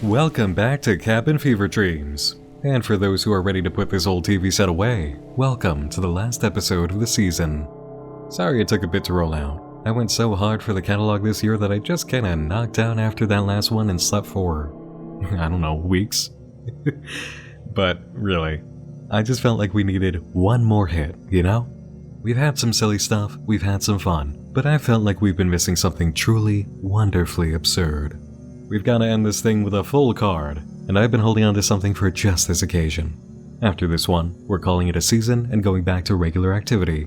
Welcome back to Cabin Fever Dreams. And for those who are ready to put this old TV set away, welcome to the last episode of the season. Sorry it took a bit to roll out. I went so hard for the catalog this year that I just kinda knocked out after that last one and slept for, I don't know, weeks. But really, I just felt like we needed one more hit, you know? We've had some silly stuff, we've had some fun, but I felt like we've been missing something truly, wonderfully absurd. We've gotta end this thing with a full card, and I've been holding on to something for just this occasion. After this one, we're calling it a season and going back to regular activity.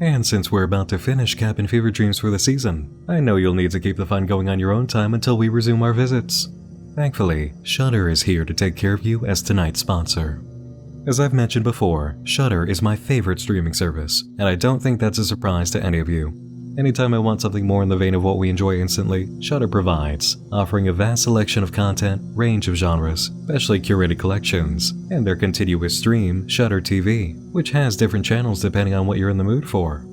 And since we're about to finish Cabin Fever Dreams for the season, I know you'll need to keep the fun going on your own time until we resume our visits. Thankfully, Shudder is here to take care of you as tonight's sponsor. As I've mentioned before, Shudder is my favorite streaming service, and I don't think that's a surprise to any of you. Anytime I want something more in the vein of what we enjoy instantly, Shudder provides, offering a vast selection of content, range of genres, specially curated collections, and their continuous stream, Shudder TV, which has different channels depending on what you're in the mood for.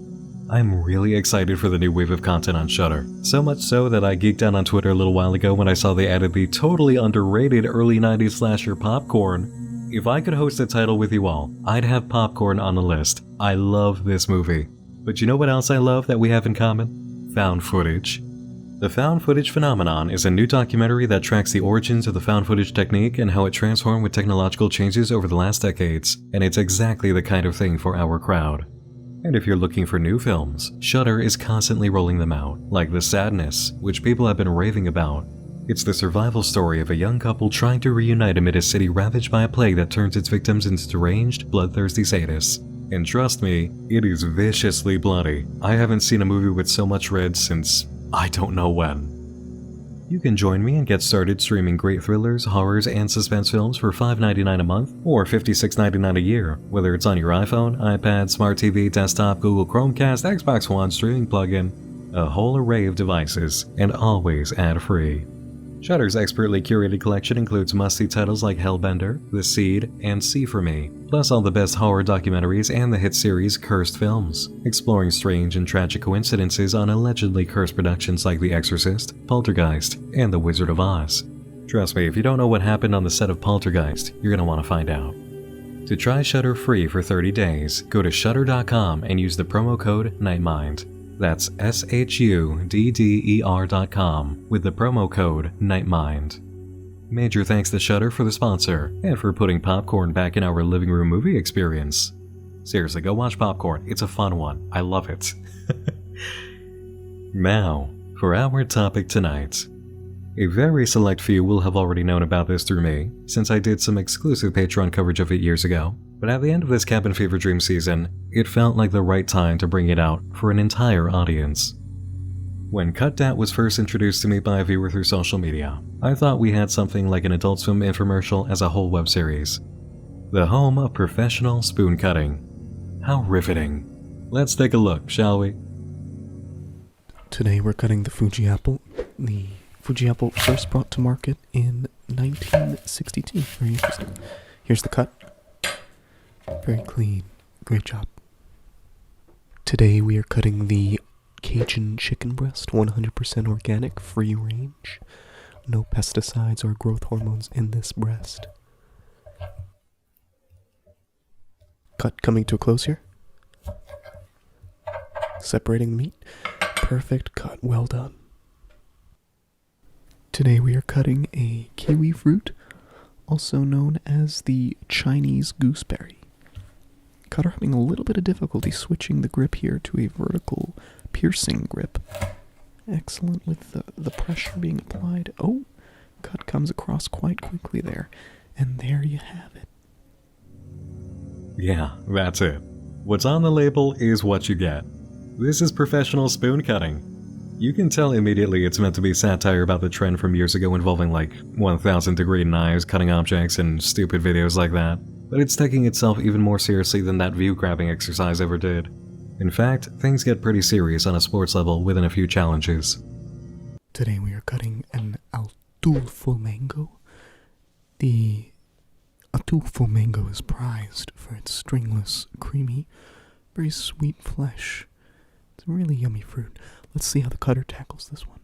I'm really excited for the new wave of content on Shudder, so much so that I geeked out on Twitter a little while ago when I saw they added the totally underrated early 90s slasher Popcorn. If I could host a title with you all, I'd have Popcorn on the list. I love this movie. But you know what else I love that we have in common? Found footage. The found footage phenomenon is a new documentary that tracks the origins of the found footage technique and how it transformed with technological changes over the last decades, and it's exactly the kind of thing for our crowd. And if you're looking for new films, Shudder is constantly rolling them out, like The Sadness, which people have been raving about. It's the survival story of a young couple trying to reunite amid a city ravaged by a plague that turns its victims into deranged, bloodthirsty sadists. And trust me, it is viciously bloody. I haven't seen a movie with so much red since I don't know when. You can join me and get started streaming great thrillers, horrors, and suspense films for $5.99 a month or $56.99 a year, whether it's on your iPhone, iPad, Smart TV, desktop, Google Chromecast, Xbox One, streaming plugin, a whole array of devices, and always ad-free. Shudder's expertly curated collection includes must-see titles like Hellbender, The Seed, and See For Me, plus all the best horror documentaries and the hit series Cursed Films, exploring strange and tragic coincidences on allegedly cursed productions like The Exorcist, Poltergeist, and The Wizard of Oz. Trust me, if you don't know what happened on the set of Poltergeist, you're gonna want to find out. To try Shudder free for 30 days, go to shudder.com and use the promo code NIGHTMIND. That's shudder.com with the promo code NIGHTMIND. Major thanks to Shudder for the sponsor and for putting Popcorn back in our living room movie experience. Seriously, go watch Popcorn. It's a fun one. I love it. Now, for our topic tonight. A very select few will have already known about this through me, since I did some exclusive Patreon coverage of it years ago. But at the end of this Cabin Fever Dream season, it felt like the right time to bring it out for an entire audience. When Cut Dat was first introduced to me by a viewer through social media, I thought we had something like an Adult Swim infomercial as a whole web series. The home of professional spoon cutting. How riveting. Let's take a look, shall we? Today we're cutting the Fuji apple. The Fuji apple first brought to market in 1962. Very interesting. Here's the cut. Very clean. Great job. Today we are cutting the Cajun chicken breast, 100% organic, free range. No pesticides or growth hormones in this breast. Cut coming to a close here. Separating the meat. Perfect cut. Well done. Today we are cutting a kiwi fruit, also known as the Chinese gooseberry. Cutter having a little bit of difficulty switching the grip here to a vertical piercing grip. Excellent with the pressure being applied. Oh, cut comes across quite quickly there. And there you have it. Yeah, that's it. What's on the label is what you get. This is professional spoon cutting. You can tell immediately it's meant to be satire about the trend from years ago involving like 1,000 degree knives cutting objects and stupid videos like that. But it's taking itself even more seriously than that view-grabbing exercise ever did. In fact, things get pretty serious on a sports level within a few challenges. Today we are cutting an Atulfo mango. The Atulfo mango is prized for its stringless, creamy, very sweet flesh. It's a really yummy fruit. Let's see how the cutter tackles this one.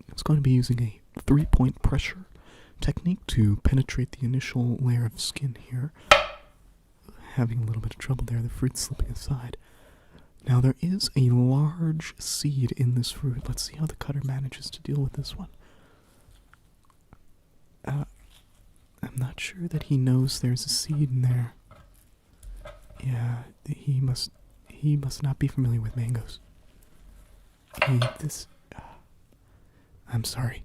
It's going to be using a 3-point pressure technique to penetrate the initial layer of skin here. Having a little bit of trouble there, the fruit's slipping aside. Now there is a large seed in this fruit. Let's see how the cutter manages to deal with this one. I'm not sure that he knows there's a seed in there. Yeah, he must not be familiar with mangoes. I'm sorry.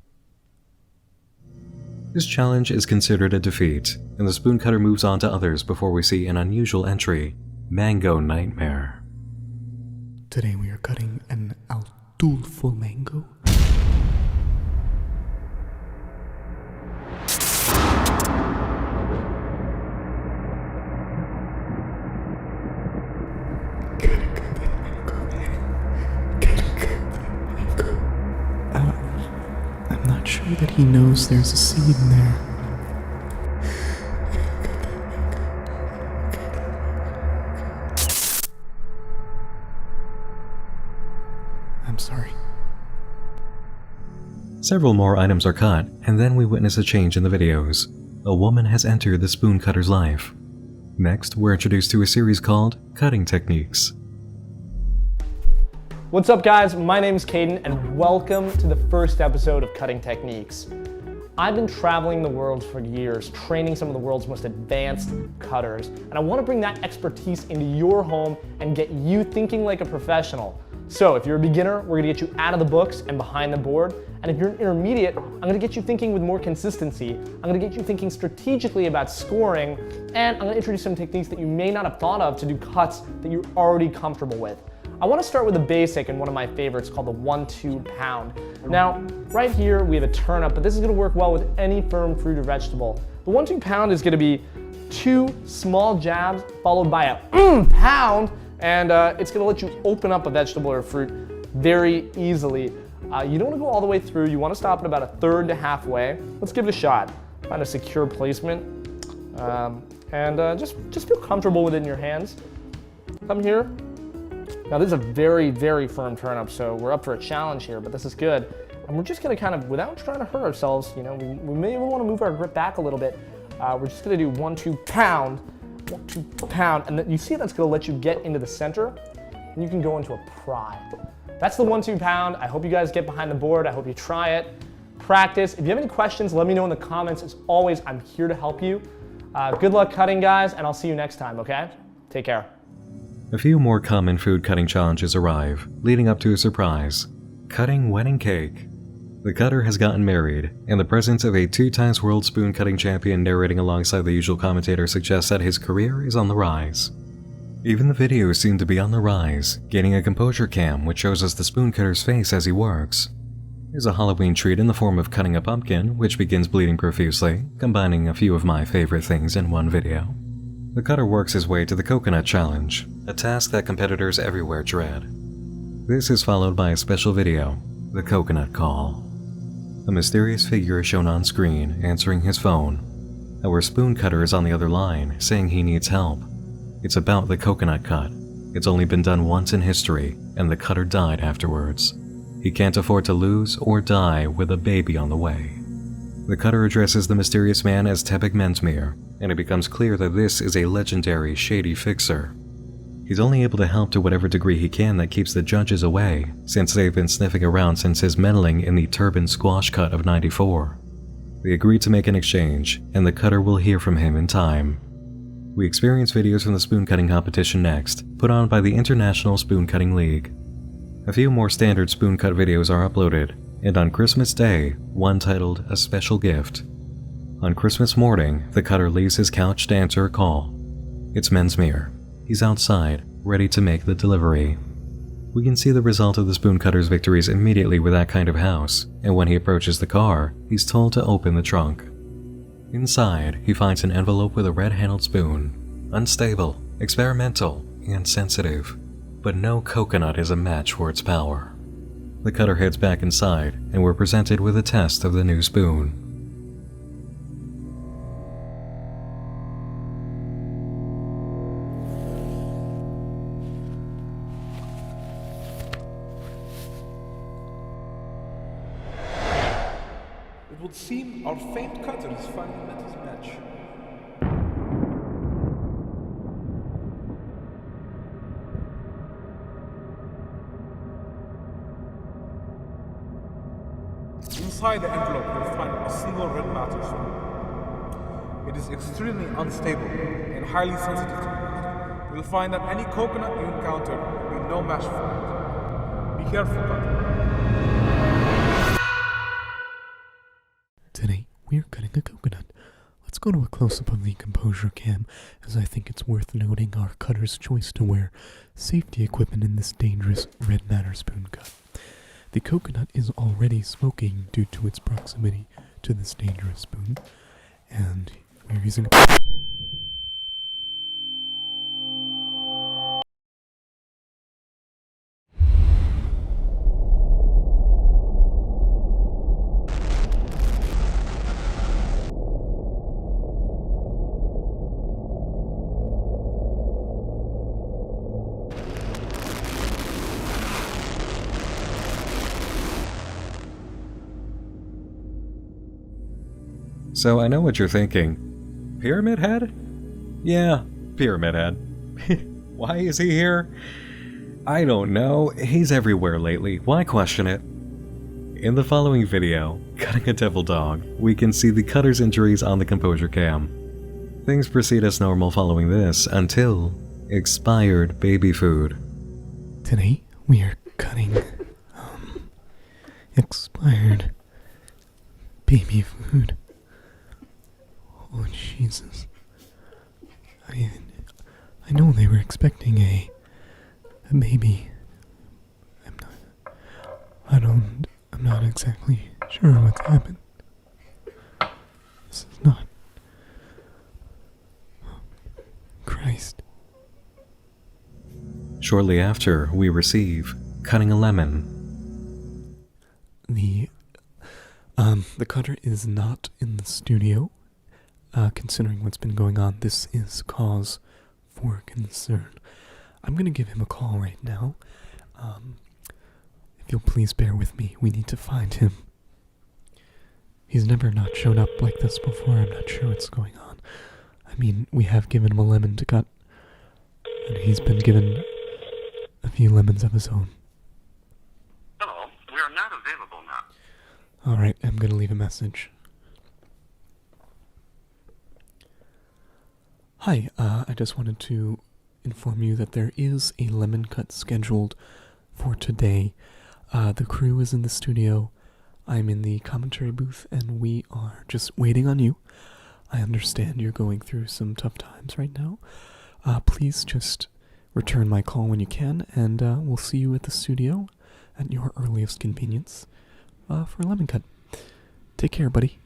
This challenge is considered a defeat, and the spoon cutter moves on to others before we see an unusual entry, Mango Nightmare. Today we are cutting an Adulfo mango. I'm not sure that he knows there's a seed in there. I'm sorry. Several more items are cut, and then we witness a change in the videos. A woman has entered the spoon cutter's life. Next, we're introduced to a series called Cutting Techniques. What's up guys, my name is Caden and welcome to the first episode of Cutting Techniques. I've been traveling the world for years, training some of the world's most advanced cutters, and I want to bring that expertise into your home and get you thinking like a professional. So if you're a beginner, we're going to get you out of the books and behind the board, and if you're an intermediate, I'm going to get you thinking with more consistency. I'm going to get you thinking strategically about scoring, and I'm going to introduce some techniques that you may not have thought of to do cuts that you're already comfortable with. I want to start with a basic and one of my favorites called the 1-2 pound. Now, right here we have a turnip, but this is going to work well with any firm fruit or vegetable. The 1-2 pound is going to be 2 small jabs followed by a pound, and it's going to let you open up a vegetable or fruit very easily. You don't want to go all the way through. You want to stop at about a third to halfway. Let's give it a shot. Find a secure placement, and just feel comfortable with it in your hands. Come here. Now this is a very, very firm turnip, so we're up for a challenge here, but this is good. And we're just gonna kind of, without trying to hurt ourselves, you know, we may even wanna move our grip back a little bit. We're just gonna do 1-2 pound, 1-2 pound, and then you see that's gonna let you get into the center, and you can go into a pry. That's the 1-2 pound. I hope you guys get behind the board. I hope you try it, practice. If you have any questions, let me know in the comments. As always, I'm here to help you. Good luck cutting, guys, and I'll see you next time, okay? Take care. A few more common food cutting challenges arrive, leading up to a surprise: cutting wedding cake. The cutter has gotten married, and the presence of a 2-time world spoon cutting champion narrating alongside the usual commentator suggests that his career is on the rise. Even the videos seem to be on the rise, gaining a composure cam which shows us the spoon cutter's face as he works. There's a Halloween treat in the form of cutting a pumpkin, which begins bleeding profusely, combining a few of my favorite things in one video. The cutter works his way to the coconut challenge, a task that competitors everywhere dread. This is followed by a special video, the coconut call. A mysterious figure is shown on screen answering his phone. Our spoon cutter is on the other line, saying he needs help. It's about the coconut cut. It's only been done once in history, and the cutter died afterwards. He can't afford to lose or die with a baby on the way. The cutter addresses the mysterious man as Tebek Mensmere, and it becomes clear that this is a legendary shady fixer. He's only able to help to whatever degree he can that keeps the judges away, since they've been sniffing around since his meddling in the turban squash cut of '94. They agree to make an exchange, and the cutter will hear from him in time. We experience videos from the spoon cutting competition next, put on by the International Spoon Cutting League. A few more standard spoon cut videos are uploaded, and on Christmas Day, one titled A Special Gift. On Christmas morning, the cutter leaves his couch to answer a call. It's Mensmere. He's outside, ready to make the delivery. We can see the result of the spoon cutter's victories immediately with that kind of house, and when he approaches the car, he's told to open the trunk. Inside, he finds an envelope with a red-handled spoon. Unstable, experimental, and sensitive, but no coconut is a match for its power. The cutter heads back inside, and we're presented with a test of the new spoon. would seem our famed cutter is finally met his match. Inside the envelope, you'll find a single red matter spoon. It is extremely unstable and highly sensitive to heat. You'll find that any coconut you encounter will be no match for it. Be careful, cutter. Today, we're cutting a coconut. Let's go to a close-up of the composure cam, as I think it's worth noting our cutter's choice to wear safety equipment in this dangerous red matter spoon cut. The coconut is already smoking due to its proximity to this dangerous spoon, and we're using So I know what you're thinking. Pyramid Head? Yeah, Pyramid Head. Why is he here? I don't know. He's everywhere lately. Why question it? In the following video, Cutting a Devil Dog, we can see the cutter's injuries on the composure cam. Things proceed as normal following this until expired baby food. Today, we are cutting, expired baby food. Oh, Jesus. I know they were expecting a baby. I'm not exactly sure what's happened. This is not... Christ. Shortly after, we receive Cutting a Lemon. The cutter is not in the studio. Considering what's been going on, this is cause for concern. I'm gonna give him a call right now. If you'll please bear with me, we need to find him. He's never not shown up like this before. I'm not sure what's going on. I mean, we have given him a lemon to cut, and he's been given a few lemons of his own. Hello, we are not available now. Alright, I'm gonna leave a message. Hi, I just wanted to inform you that there is a lemon cut scheduled for today. The crew is in the studio. I'm in the commentary booth, and we are just waiting on you. I understand you're going through some tough times right now. Please just return my call when you can, and we'll see you at the studio at your earliest convenience for a lemon cut. Take care, buddy.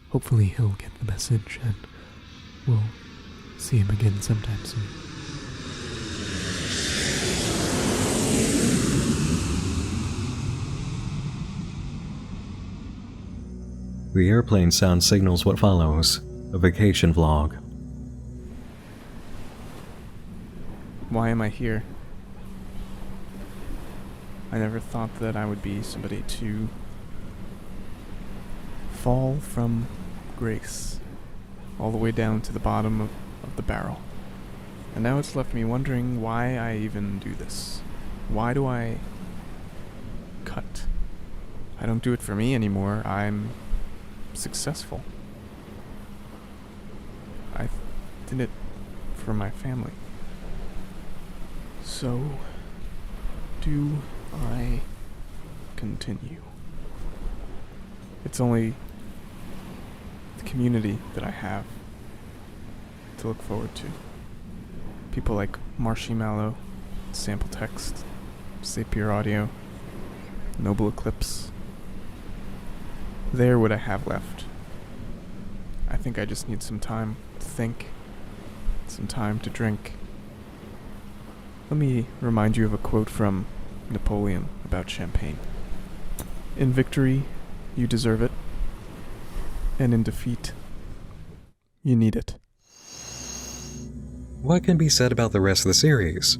Hopefully he'll get the message, and we'll see him again sometime soon. The airplane sound signals what follows, a vacation vlog. Why am I here? I never thought that I would be somebody to fall from grace all the way down to the bottom of the barrel. And now it's left me wondering why I even do this. Why do I cut? I don't do it for me anymore. I'm successful. I did it for my family. So, do I continue? It's only the community that I have to look forward to. People like Marshmallow, Sample Text, Sapir Audio, Noble Eclipse. They're what I have left. I think I just need some time to think, some time to drink. Let me remind you of a quote from Napoleon about champagne. In victory, you deserve it, and in defeat, you need it. What can be said about the rest of the series?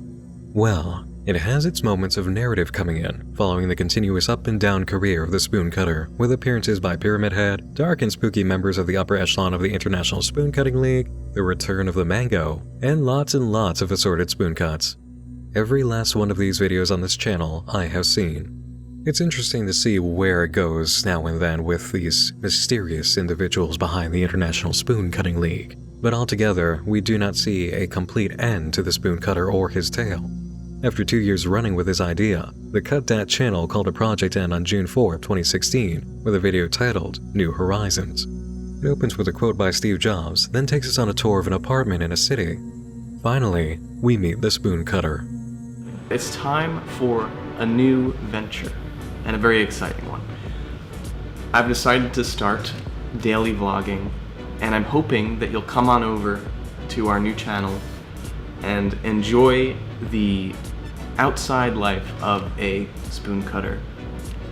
Well, It has its moments of narrative coming in, following the continuous up and down career of the spoon cutter, with appearances by Pyramid Head, dark and spooky members of the upper echelon of the International Spoon Cutting League, the return of the mango, and lots of assorted spoon cuts. Every last one of these videos on this channel I have seen. It's interesting to see where it goes now and then with these mysterious individuals behind the International Spoon Cutting League, but altogether, we do not see a complete end to the spoon cutter or his tale. After 2 years running with his idea, the Dat channel called a project end on June 4, 2016, with a video titled New Horizons. It opens with a quote by Steve Jobs, then takes us on a tour of an apartment in a city. Finally, we meet the spoon cutter. It's time for a new venture, and a very exciting one. I've decided to start daily vlogging, and I'm hoping that you'll come on over to our new channel and enjoy the outside life of a spoon cutter,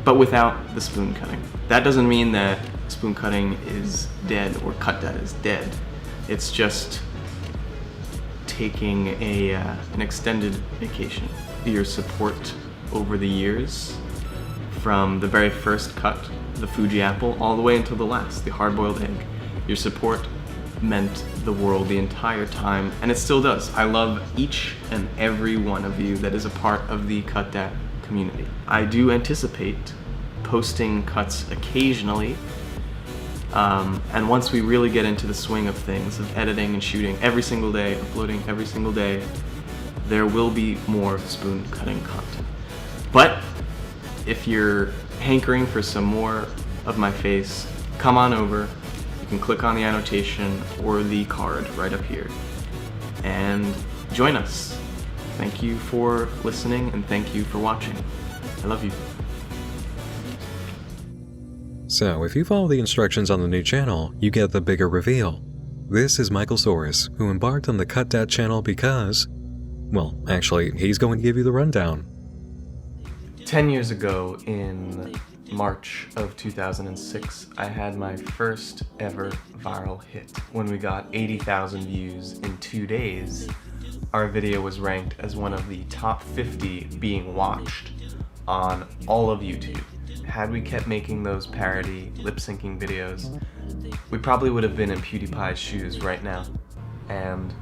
but without the spoon cutting. That doesn't mean that spoon cutting is dead or cut that is dead. It's just taking an extended vacation. Your support over the years, from the very first cut, the Fuji apple, all the way until the last, the hard-boiled egg. Your support meant the world the entire time, and it still does. I love each and every one of you that is a part of the Cut Dat community. I do anticipate posting cuts occasionally, and once we really get into the swing of things, of editing and shooting every single day, uploading every single day, there will be more spoon cutting content. But if you're hankering for some more of my face, come on over. You can click on the annotation or the card right up here and join us. Thank you for listening and thank you for watching. I love you. So, if you follow the instructions on the new channel, you get the bigger reveal. This is Michael Soros, who embarked on the Dat channel because, well, actually, he's going to give you the rundown. 10 years ago, in March of 2006, I had my first ever viral hit. When we got 80,000 views in 2 days, our video was ranked as one of the top 50 being watched on all of YouTube. Had we kept making those parody, lip-syncing videos, we probably would have been in PewDiePie's shoes right now. And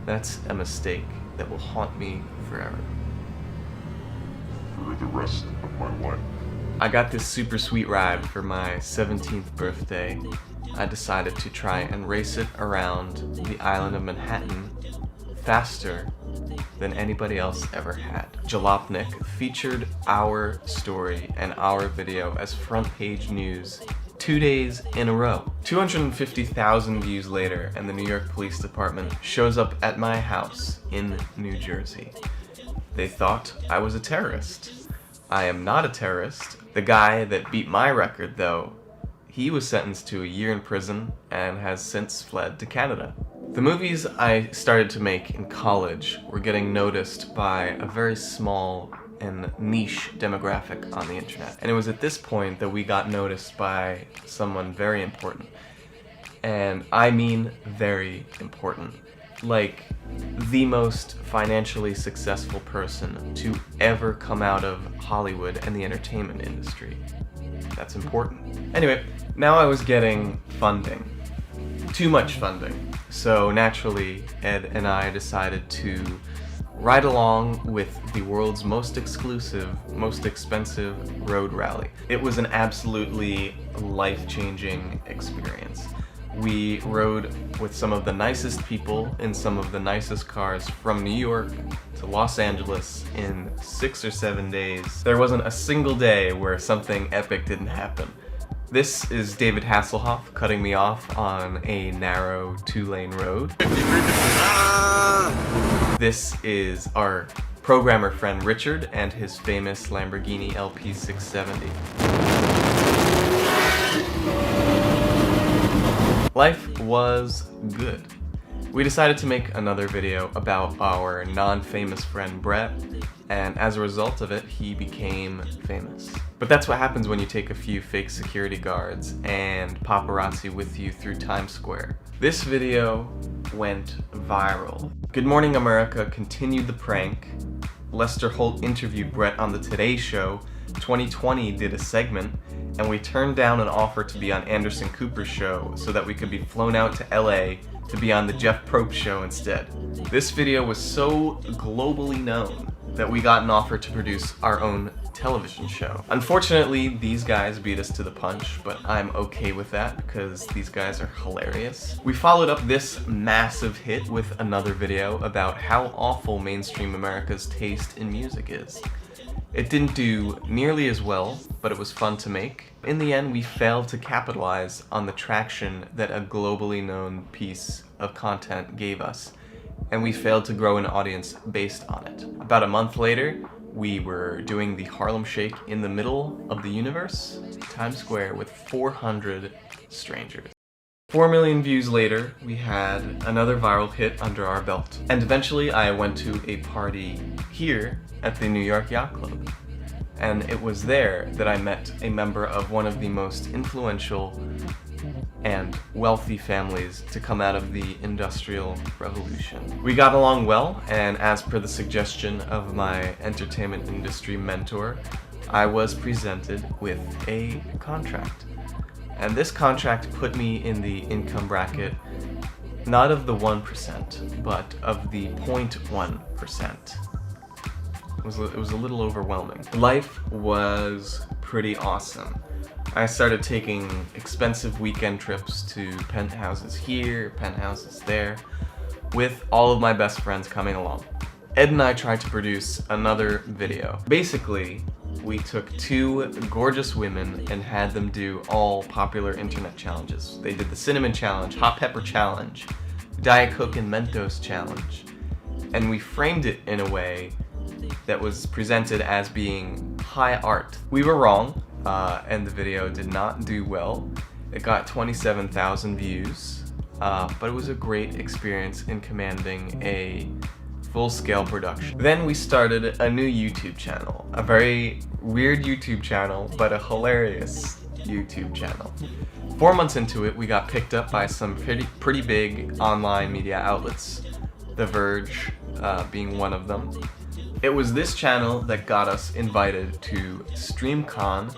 that's a mistake that will haunt me forever. For the rest of my life. I got this super sweet ride for my 17th birthday. I decided to try and race it around the island of Manhattan faster than anybody else ever had. Jalopnik featured our story and our video as front page news 2 days in a row. 250,000 views later, and the New York Police Department shows up at my house in New Jersey. They thought I was a terrorist. I am not a terrorist. The guy that beat my record, though, he was sentenced to a year in prison and has since fled to Canada. The movies I started to make in college were getting noticed by a very small and niche demographic on the internet. And it was at this point that we got noticed by someone very important. And I mean very important. Like the most financially successful person to ever come out of Hollywood and the entertainment industry. That's important. Anyway, now I was getting funding. Too much funding. So naturally, Ed and I decided to ride along with the world's most exclusive, most expensive road rally. It was an absolutely life-changing experience. We rode with some of the nicest people in some of the nicest cars from New York to Los Angeles in 6 or 7 days. There wasn't a single day where something epic didn't happen. This is David Hasselhoff cutting me off on a narrow 2-lane road. This is our programmer friend Richard and his famous Lamborghini LP670. Life was good. We decided to make another video about our non-famous friend Brett, and as a result of it, he became famous. But that's what happens when you take a few fake security guards and paparazzi with you through Times Square. This video went viral. Good Morning America continued the prank, Lester Holt interviewed Brett on the Today Show. 2020 did a segment, and we turned down an offer to be on Anderson Cooper's show so that we could be flown out to LA to be on the Jeff Probst show instead. This video was so globally known that we got an offer to produce our own television show. Unfortunately, these guys beat us to the punch, but I'm okay with that because these guys are hilarious. We followed up this massive hit with another video about how awful mainstream America's taste in music is. It didn't do nearly as well, but it was fun to make. In the end, we failed to capitalize on the traction that a globally known piece of content gave us, and we failed to grow an audience based on it. About a month later, we were doing the Harlem Shake in the middle of the universe, Times Square, with 400 strangers. 4 million views later, we had another viral hit under our belt. And eventually I went to a party here at the New York Yacht Club. And it was there that I met a member of one of the most influential and wealthy families to come out of the Industrial Revolution. We got along well, and as per the suggestion of my entertainment industry mentor, I was presented with a contract. And this contract put me in the income bracket, not of the 1%, but of the 0.1%. It was a little overwhelming. Life was pretty awesome. I started taking expensive weekend trips to penthouses here, penthouses there, with all of my best friends coming along. Ed and I tried to produce another video. Basically, we took 2 gorgeous women and had them do all popular internet challenges. They did the cinnamon challenge, hot pepper challenge, Diet Coke and Mentos challenge, and we framed it in a way that was presented as being high art. We were wrong, and the video did not do well. It got 27,000 views, but it was a great experience in commanding a full-scale production. Then we started a new YouTube channel, a very weird YouTube channel, but a hilarious YouTube channel. 4 months into it, we got picked up by some pretty big online media outlets, The Verge being one of them. It was this channel that got us invited to StreamCon,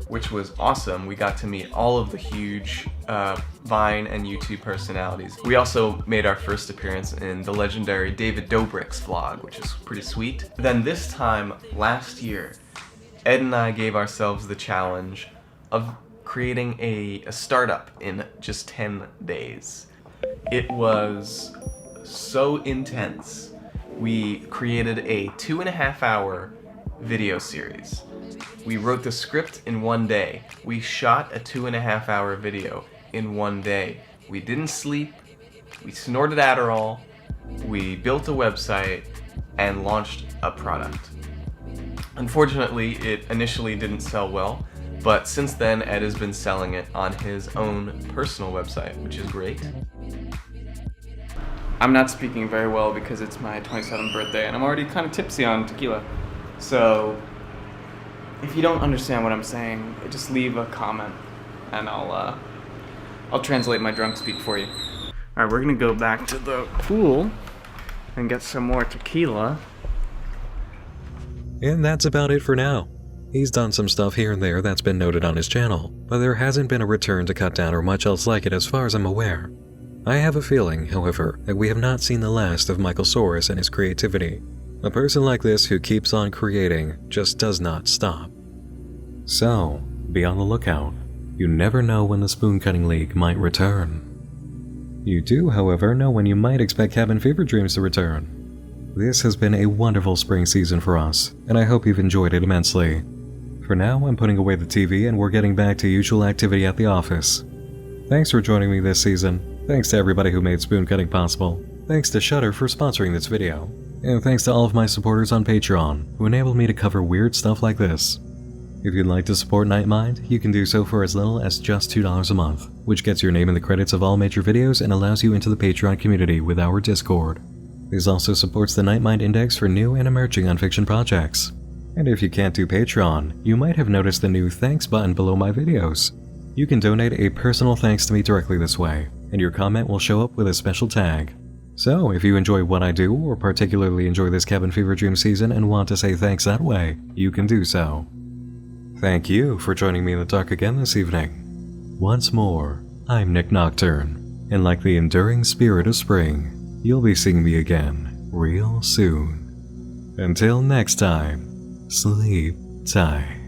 which was awesome. We got to meet all of the huge Vine and YouTube personalities. We also made our first appearance in the legendary David Dobrik's vlog, which is pretty sweet. Then this time last year, Ed and I gave ourselves the challenge of creating a startup in just 10 days. It was so intense. We created a 2.5-hour video series. We wrote the script in 1 day. We shot a 2.5-hour video in 1 day. We didn't sleep, we snorted Adderall, we built a website, and launched a product. Unfortunately, it initially didn't sell well, but since then Ed has been selling it on his own personal website, which is great. I'm not speaking very well because it's my 27th birthday and I'm already kind of tipsy on tequila. So if you don't understand what I'm saying, just leave a comment and I'll translate my drunk speak for you. Alright, we're gonna go back to the pool and get some more tequila. And that's about it for now. He's done some stuff here and there that's been noted on his channel, but there hasn't been a return to Cut Down or much else like it as far as I'm aware. I have a feeling, however, that we have not seen the last of Michael Soros and his creativity. A person like this who keeps on creating just does not stop. So, be on the lookout. You never know when the Spoon Cutting League might return. You do, however, know when you might expect Cabin Fever Dreams to return. This has been a wonderful spring season for us, and I hope you've enjoyed it immensely. For now, I'm putting away the TV and we're getting back to usual activity at the office. Thanks for joining me this season. Thanks to everybody who made spoon cutting possible. Thanks to Shudder for sponsoring this video. And thanks to all of my supporters on Patreon who enabled me to cover weird stuff like this. If you'd like to support Nightmind, you can do so for as little as just $2 a month, which gets your name in the credits of all major videos and allows you into the Patreon community with our Discord. This also supports the Nightmind Index for new and emerging nonfiction projects. And if you can't do Patreon, you might have noticed the new thanks button below my videos. You can donate a personal thanks to me directly this way, and your comment will show up with a special tag. So, if you enjoy what I do, or particularly enjoy this Cabin Fever Dream season and want to say thanks that way, you can do so. Thank you for joining me in the dark again this evening. Once more, I'm Nick Nocturne, and like the enduring spirit of spring, you'll be seeing me again real soon. Until next time, sleep tight.